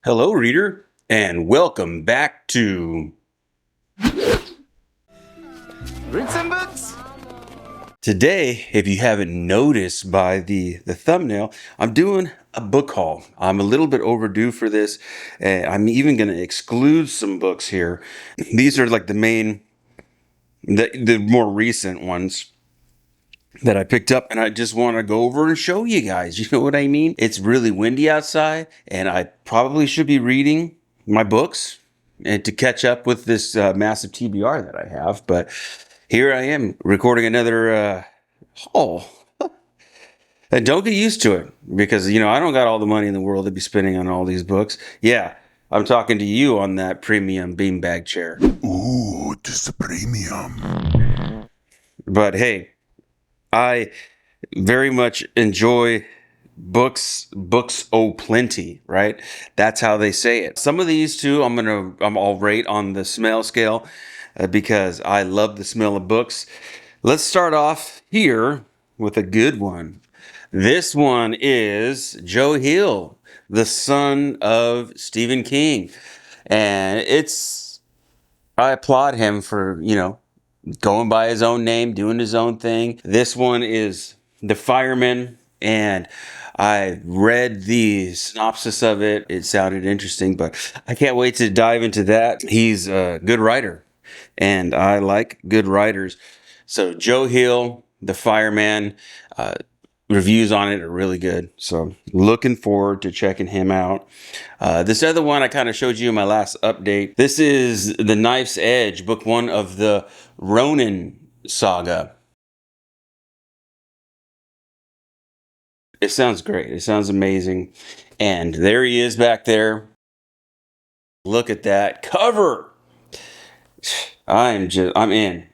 Hello, reader, and welcome back to Read some books. Today, if you haven't noticed by the thumbnail, I'm doing a book haul. I'm a little bit overdue for this. I'm even going to exclude some books here. These are like the more recent ones that I picked up, and I just want to go over and show you guys. You know what I mean? It's really windy outside, and I probably should be reading my books and to catch up with this massive TBR that I have. But here I am recording another haul. And don't get used to it because, I don't got all the money in the world to be spending on all these books. Yeah, I'm talking to you on that premium beanbag chair. Ooh, just a premium. But hey, I very much enjoy books oh plenty, right? That's how they say it. Some of these too I'll rate on the smell scale because I love the smell of books. Let's start off here with a good one. This one is Joe Hill, the son of Stephen King, and I applaud him for going by his own name, doing his own thing. This one is The Fireman, and I read the synopsis of it. It sounded interesting, but I can't wait to dive into that. He's a good writer, and I like good writers. So Joe Hill, The Fireman, reviews on it are really good. So looking forward to checking him out. This other one I kind of showed you in my last update. This is The Knife's Edge, book one of the Ronin saga. It sounds great. It sounds amazing. And there he is back there. Look at that cover. I'm in.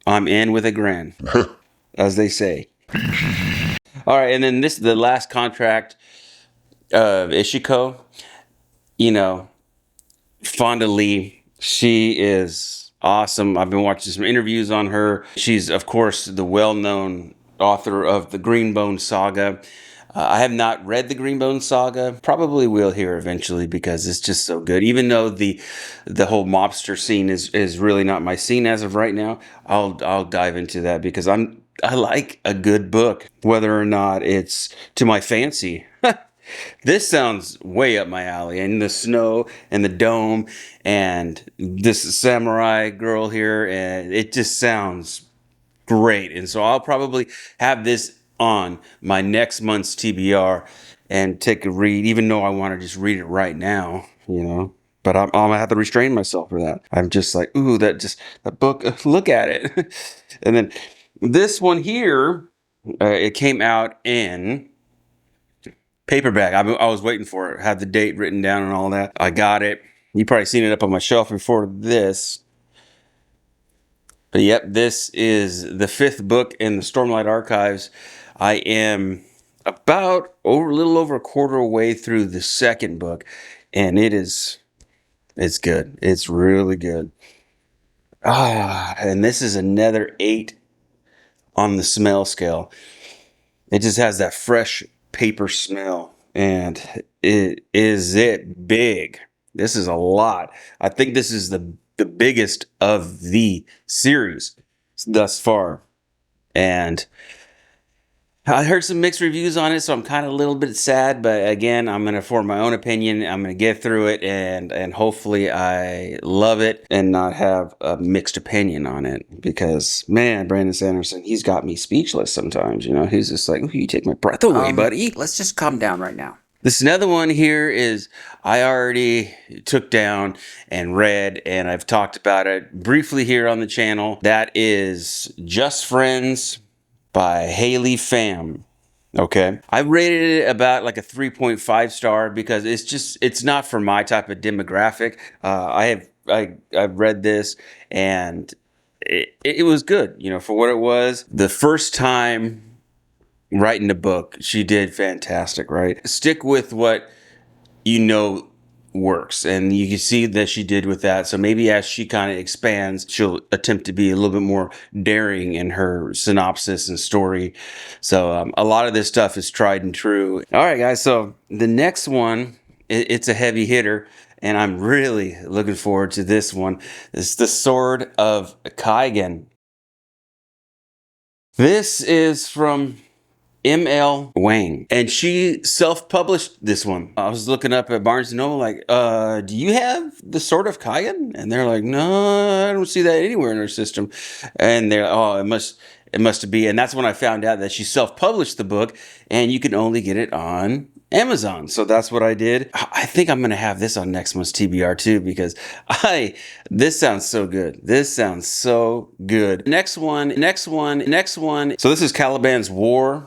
I'm in with a grin, as they say. All right, and then this is the last contract of Ishiko. Fonda Lee, she is awesome. I've been watching some interviews on her. She's, of course, the well-known author of the Greenbone Saga. I have not read the Greenbone Saga. Probably will here eventually because it's just so good. Even though the whole mobster scene is really not my scene as of right now, I'll dive into that because I like a good book, whether or not it's to my fancy. This sounds way up my alley, and the snow and the dome and this samurai girl here, and it just sounds great. And so I'll probably have this on my next month's TBR and take a read, even though I want to just read it right now, But I'm gonna have to restrain myself for that. I'm just like, ooh, that book. Look at it. And then this one here, it came out in paperback. I was waiting for it. Had the date written down and all that. I got it. You probably seen it up on my shelf before this. But yep, this is the fifth book in the Stormlight Archives. I am about a little over a quarter way through the second book, and it's good. It's really good. And this is another 8 on the smell scale. It just has that fresh paper smell, and it big. This is a lot. I think this is the biggest of the series thus far, and I heard some mixed reviews on it, so I'm kind of a little bit sad, but again, I'm going to form my own opinion. I'm going to get through it, and hopefully I love it and not have a mixed opinion on it, because, man, Brandon Sanderson, he's got me speechless sometimes, He's just like, you take my breath away, buddy. Let's just calm down right now. This another one here is I already took down and read, and I've talked about it briefly here on the channel. That is Just Friends by Haley Pham. Okay. I rated it about like a 3.5 star because it's not for my type of demographic. I've read this, and it was good, for what it was. The first time writing the book, she did fantastic, right? Stick with what works, and you can see that she did with that. So maybe as she kind of expands, she'll attempt to be a little bit more daring in her synopsis and story. So a lot of this stuff is tried and true. All right, guys, so the next one It's a heavy hitter, and I'm really looking forward to this one. It's The Sword of Kaigen. This is from M.L. Wang, and she self-published this one. I was looking up at Barnes & Noble like, do you have The Sword of Kaigen? And they're like, no, I don't see that anywhere in our system. And they're, oh, it must be. And that's when I found out that she self-published the book, and you can only get it on Amazon. So that's what I did. I think I'm going to have this on next month's TBR too, because this sounds so good. This sounds so good. Next one. So this is Caliban's War.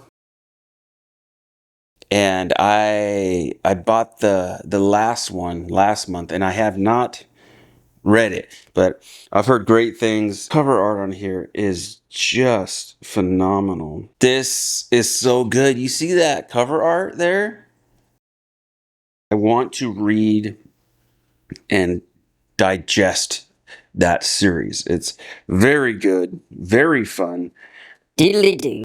And I bought the last one last month, and I have not read it, but I've heard great things. Cover art on here is just phenomenal. This is so good. You see that cover art there? I want to read and digest that series. It's very good, very fun. Diddly do.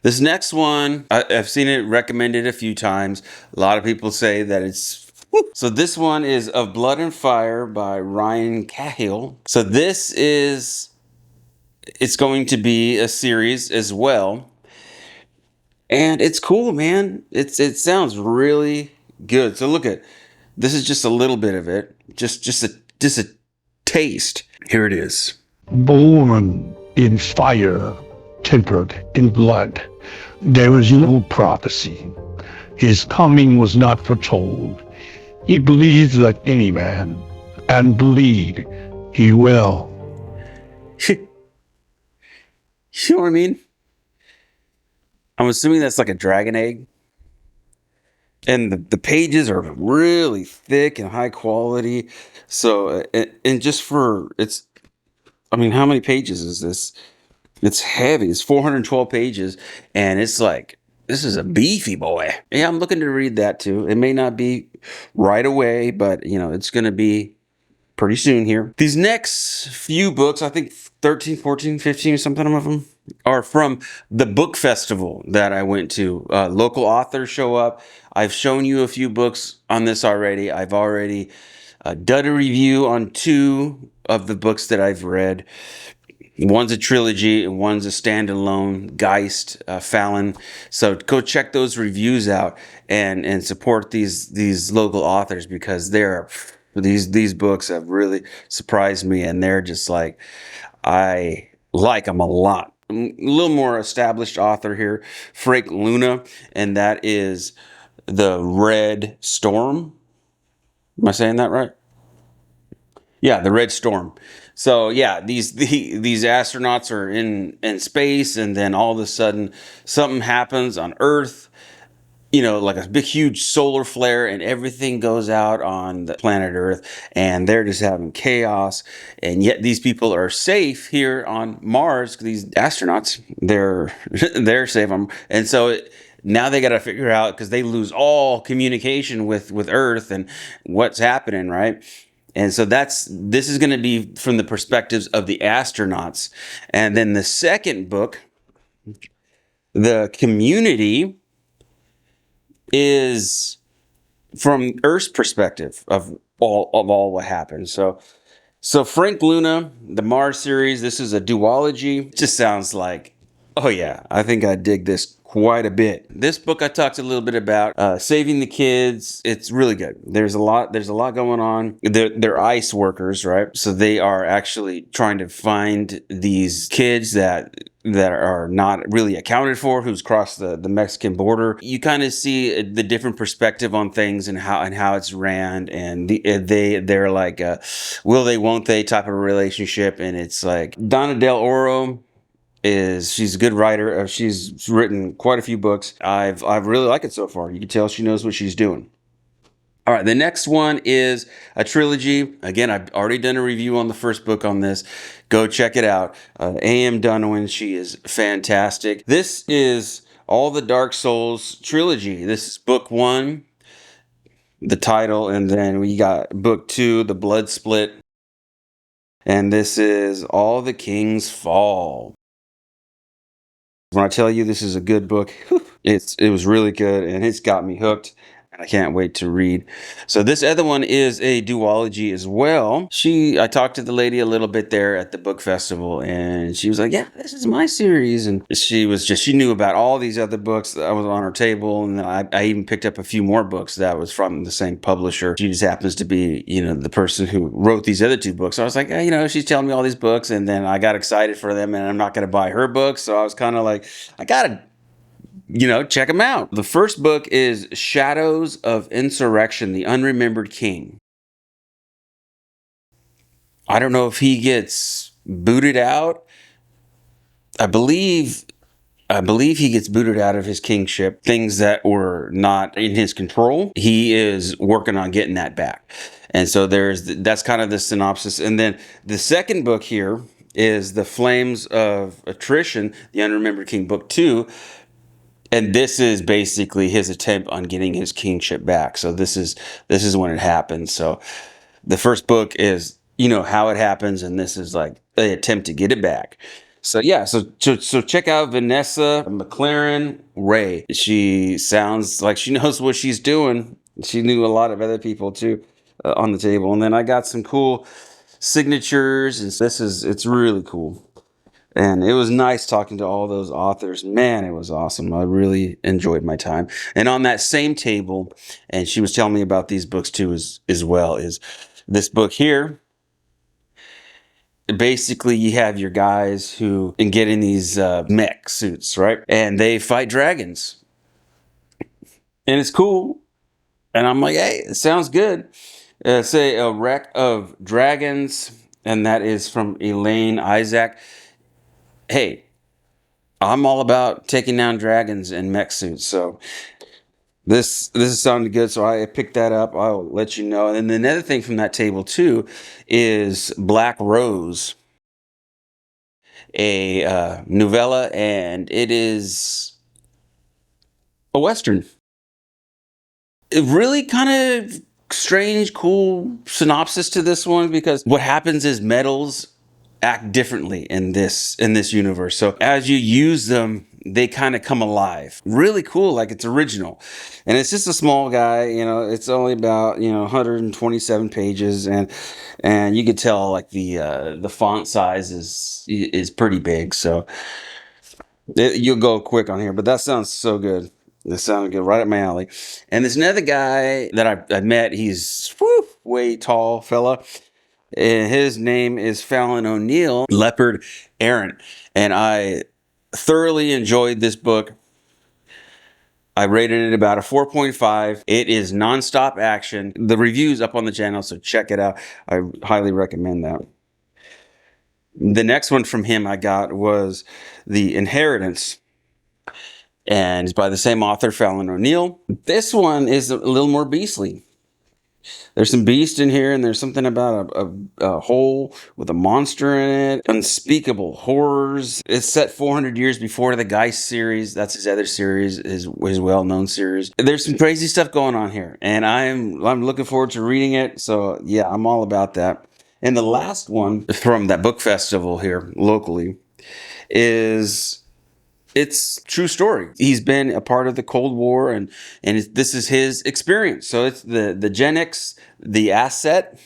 This next one, I've seen it recommended a few times. A lot of people say that it's... So this one is Of Blood and Fire by Ryan Cahill. So this is... It's going to be a series as well. And it's cool, man. It sounds really good. So look at... This is just a little bit of it. Just a taste. Here it is. Born in fire, tempered in blood, there was no prophecy. His coming was not foretold. He bleeds like any man, and bleed he will. You know what I mean? I'm assuming that's like a dragon egg. And the pages are really thick and high quality. So, and just for, it's, I mean, how many pages is this? It's heavy. It's 412 pages. And it's like, this is a beefy boy. Yeah, I'm looking to read that too. It may not be right away, but, you know, it's going to be pretty soon here. These next few books, I think 13, 14, 15, something of them, are from the book festival that I went to. Local authors show up. I've shown you a few books on this already. I've already done a review on 2 of the books that I've read. One's a trilogy and one's a standalone, Geist, Fallon. So go check those reviews out and support these local authors, because these books have really surprised me, and they're just like, I like them a lot. A little more established author here, Frank Luna, and that is The Red Storm. Am I saying that right? Yeah, The Red Storm. So yeah, these astronauts are in space, and then all of a sudden something happens on Earth. You know, like a big, huge solar flare, and everything goes out on the planet Earth, and they're just having chaos. And yet these people are safe here on Mars. These astronauts, they're safe on, and so now they got to figure out, because they lose all communication with Earth and what's happening, right? And so this is going to be from the perspectives of the astronauts. And then the second book, The Community, is from Earth's perspective of all what happened. So Frank Luna, the Mars series, this is a duology. It just sounds like, oh yeah, I think I dig this quite a bit. This book I talked a little bit about, saving the kids. It's really good. There's a lot going on. They're ICE workers, right? So they are actually trying to find these kids that are not really accounted for, who's crossed the Mexican border. You kind of see the different perspective on things and how it's ran, and they're like will they, won't they type of a relationship. And it's like Donna Del Oro she's a good writer. She's written quite a few books. I've really liked it so far. You can tell she knows what she's doing. All right, the next one is a trilogy. Again, I've already done a review on the first book on this. Go check it out. A.M. Dunwin, she is fantastic. This is All the Dark Souls trilogy. This is book 1, the title, and then we got book 2, The Blood Split. And this is All the Kings Fall. When I tell you this is a good book, it was really good, and it's got me hooked. I can't wait to read. So this other one is a duology as well. I talked to the lady a little bit there at the book festival, and she was like, "Yeah, this is my series." And she knew about all these other books that was on her table, and then I even picked up a few more books that was from the same publisher. She just happens to be, the person who wrote these other two books. So I was like, she's telling me all these books, and then I got excited for them, and I'm not going to buy her books, so I was kind of like, I gotta check them out. The first book is Shadows of Insurrection, The Unremembered King. I don't know if he gets booted out. I believe he gets booted out of his kingship. Things that were not in his control, he is working on getting that back. And so that's kind of the synopsis. And then the second book here is The Flames of Attrition, The Unremembered King, Book 2. And this is basically his attempt on getting his kingship back. So this is when it happens. So the first book is, how it happens, and this is like the attempt to get it back. So yeah, so check out Vanessa McLaren Ray. She sounds like she knows what she's doing. She knew a lot of other people too on the table. And then I got some cool signatures, and it's really cool. And it was nice talking to all those authors. Man, it was awesome. I really enjoyed my time. And on that same table, and she was telling me about these books too as well, is this book here. Basically, you have your guys who get in these mech suits, right? And they fight dragons. And it's cool. And I'm like, hey, it sounds good. Say A Wreck of Dragons. And that is from Elaine Isaac. Hey, I'm all about taking down dragons in mech suits. So this is sounding good. So I picked that up. I'll let you know. And then another thing from that table too is Black Rose, a novella, and it is a Western. It really kind of strange, cool synopsis to this one, because what happens is metals act differently in this universe. So as you use them, they kind of come alive. Really cool, like it's original. And it's just a small guy, it's only about, 127 pages, and you could tell like the font size is pretty big. So you'll go quick on here, but that sounds so good. This sounded good, right up my alley. And there's another guy that I met. He's way tall fella. And his name is Fallon O'Neill, Leopard Errant. And I thoroughly enjoyed this book. I rated it about a 4.5. It is nonstop action. The review's up on the channel, so check it out. I highly recommend that. The next one from him I got was The Inheritance, and it's by the same author, Fallon O'Neill. This one is a little more beastly. There's some beast in here, and there's something about a hole with a monster in it. Unspeakable horrors. It's set 400 years before the Geist series. That's his other series, his well-known series. There's some crazy stuff going on here, and I'm looking forward to reading it. So yeah, I'm all about that. And the last one from that book festival here locally is, it's true story. He's been a part of the Cold War, and this is his experience. So it's the Gen X, The Asset.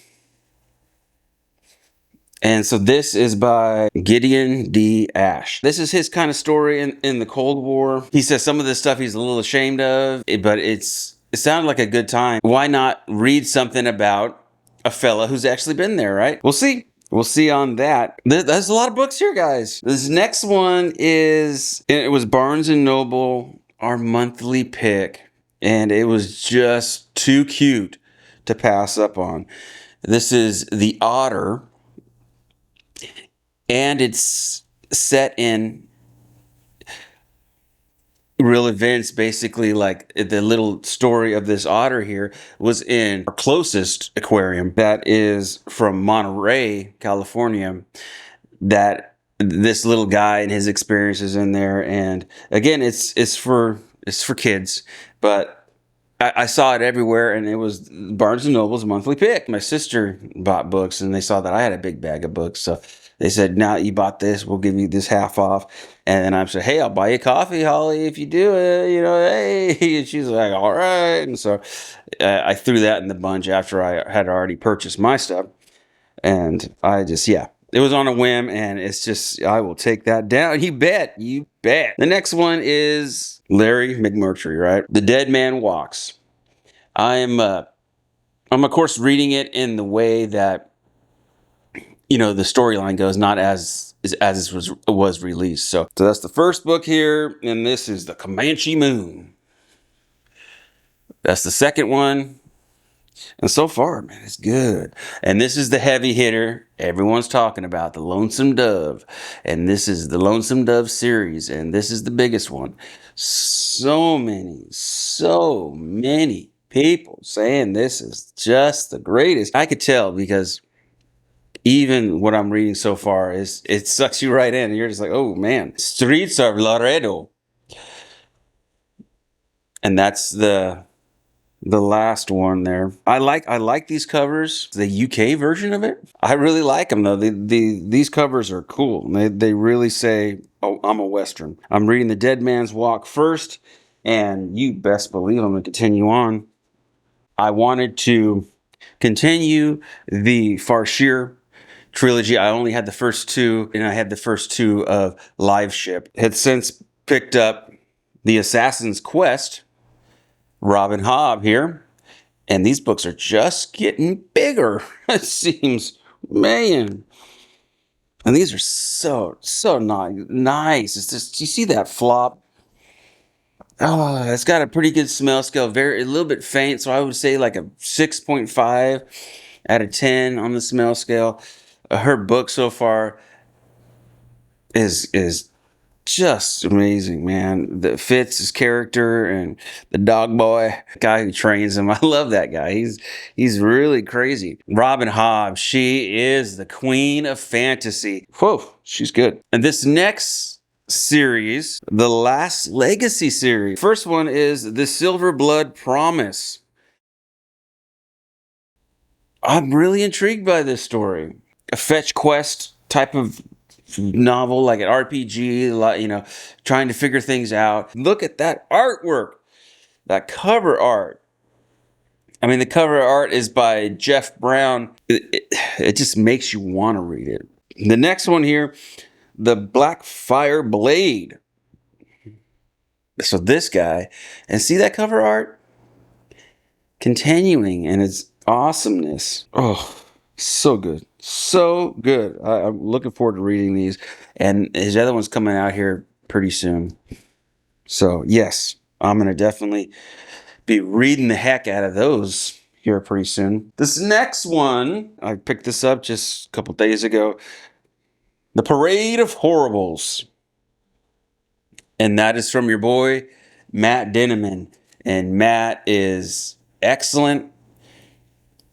And so this is by Gideon D. Ash. This is his kind of story in the Cold War. He says some of this stuff he's a little ashamed of, but it sounded like a good time. Why not read something about a fella who's actually been there, right? We'll see. We'll see on that. There's a lot of books here, guys. This next one it was Barnes & Noble, our monthly pick, and it was just too cute to pass up on. This is The Otter, and it's set in real events. Basically, like the little story of this otter here was in our closest aquarium, that is from Monterey, California, that this little guy and his experiences in there. And again, it's for kids, but I saw it everywhere, and it was Barnes & Noble's monthly pick. My sister bought books, and they saw that I had a big bag of books, so They said, now you bought this, we'll give you this half off. And then I said, hey, I'll buy you coffee, Holly, if you do it, hey. And she's like, all right. And so I threw that in the bunch after I had already purchased my stuff. And I just, yeah, it was on a whim, and it's just, I will take that down. You bet. You bet. The next one is Larry McMurtry, right? The Dead Man Walks. I'm of course reading it in the way that, the storyline goes, not as it was released. So that's the first book here, and this is The Comanche Moon. That's the second one. And so far, man, it's good. And this is the heavy hitter everyone's talking about, The Lonesome Dove. And this is the Lonesome Dove series. And this is the biggest one. So many people saying this is just the greatest. I could tell because even what I'm reading so far it sucks you right in. And you're just like, oh man, Streets of Laredo. And that's the last one there. I like these covers. The UK version of it, I really like them though. These covers are cool. They really say, oh, I'm a Western. I'm reading The Dead Man's Walk first, and you best believe I'm gonna continue on. I wanted to continue the Farshir trilogy. I only had the first two, and I had the first two of Live Ship. Had since picked up The Assassin's Quest, Robin Hobb here. And these books are just getting bigger. It seems, man. And these are so nice. It's just, you see that flop? Oh, it's got a pretty good smell scale. A little bit faint. So I would say like a 6.5 out of 10 on the smell scale. Her book so far is just amazing, man. That fits his character, and the dog boy guy who trains him. I love that guy. He's really crazy. Robin Hobb, she is the queen of fantasy. Whoa, she's good. And this next series, the Last Legacy series. First one is The Silver Blood Promise. I'm really intrigued by this story. A fetch quest type of novel, like an RPG, trying to figure things out. Look at that artwork, that cover art. I mean, the cover art is by Jeff Brown. It just makes you want to read it. The next one here, The Black Fire Blade. So this guy, and see that cover art? Continuing in its awesomeness. Oh, so good. So good. I'm looking forward to reading these. And his other one's coming out here pretty soon. So, yes, I'm going to definitely be reading the heck out of those here pretty soon. This next one, I picked this up just a couple days ago. The Parade of Horribles. And that is from your boy, Matt Dinneman. And Matt is excellent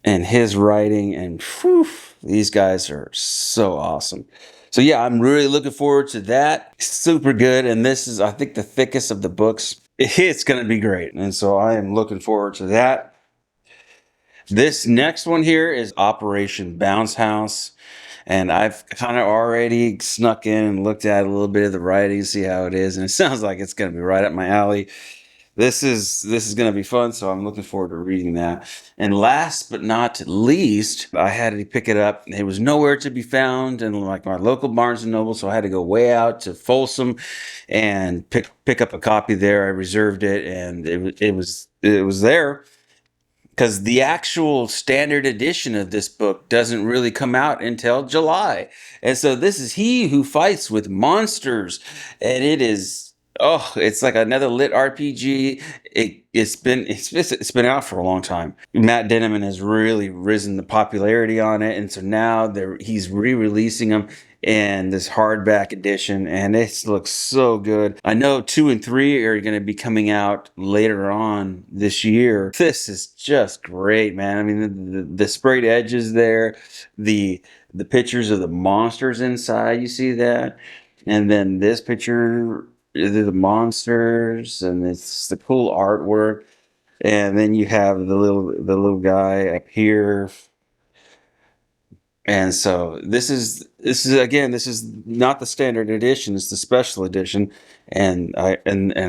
in his writing, and whew, these guys are so awesome. So yeah, I'm really looking forward to that. Super good. And this is, I think, the thickest of the books. It's going to be great. And so I am looking forward to that. This next one here is Operation Bounce House. And I've kind of already snuck in and looked at a little bit of the writing, see how it is. And it sounds like it's going to be right up my alley. This is going to be fun, so I'm looking forward to reading that. And last but not least, I had to pick it up. It was nowhere to be found in like my local Barnes and Noble, so I had to go way out to Folsom and pick up a copy there. I reserved it, and it was there. Because the actual standard edition of this book doesn't really come out until July. And so this is He Who Fights with Monsters. And it is, oh, it's like another lit RPG. It's been out for a long time. Matt Dinneman has really risen the popularity on it. And so now he's re-releasing them in this hardback edition, and it looks so good. I know 2 and 3 are going to be coming out later on this year. This is just great, man. I mean, the sprayed edges there, the pictures of the monsters inside, you see that? And then this picture, the monsters, and it's the cool artwork. And then you have the little guy up here. And so this is not the standard edition, it's the special edition. And I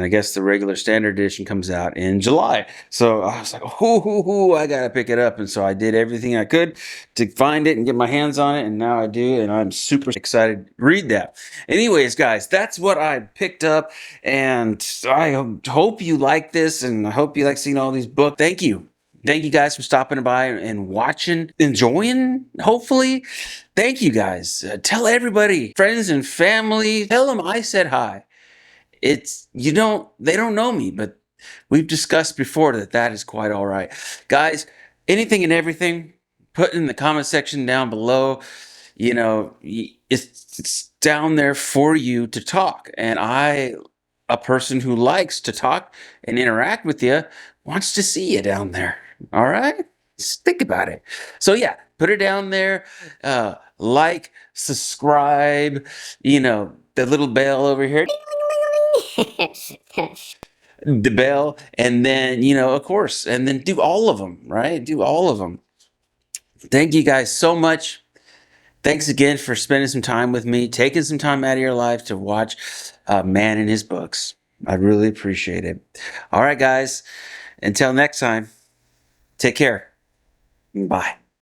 guess the regular standard edition comes out in July. So I was like, I gotta pick it up. And so I did everything I could to find it and get my hands on it, and now I do, and I'm super excited to read that. Anyways, guys, that's what I picked up, and I hope you like this, and I hope you like seeing all these books. Thank you. Thank you guys for stopping by and watching, enjoying, hopefully. Thank you guys. Tell everybody, friends and family, tell them I said hi. They don't know me, but we've discussed before that is quite all right. Guys, anything and everything, put in the comment section down below. You know, it's down there for you to talk. And a person who likes to talk and interact with you, wants to see you down there. All right? Just think about it. So yeah, put it down there. Like, subscribe, the little bell over here. The bell, and then, of course, and then do all of them, right? Do all of them. Thank you guys so much. Thanks again for spending some time with me, taking some time out of your life to watch Man and His Books. I really appreciate it. All right, guys. Until next time, take care. Bye.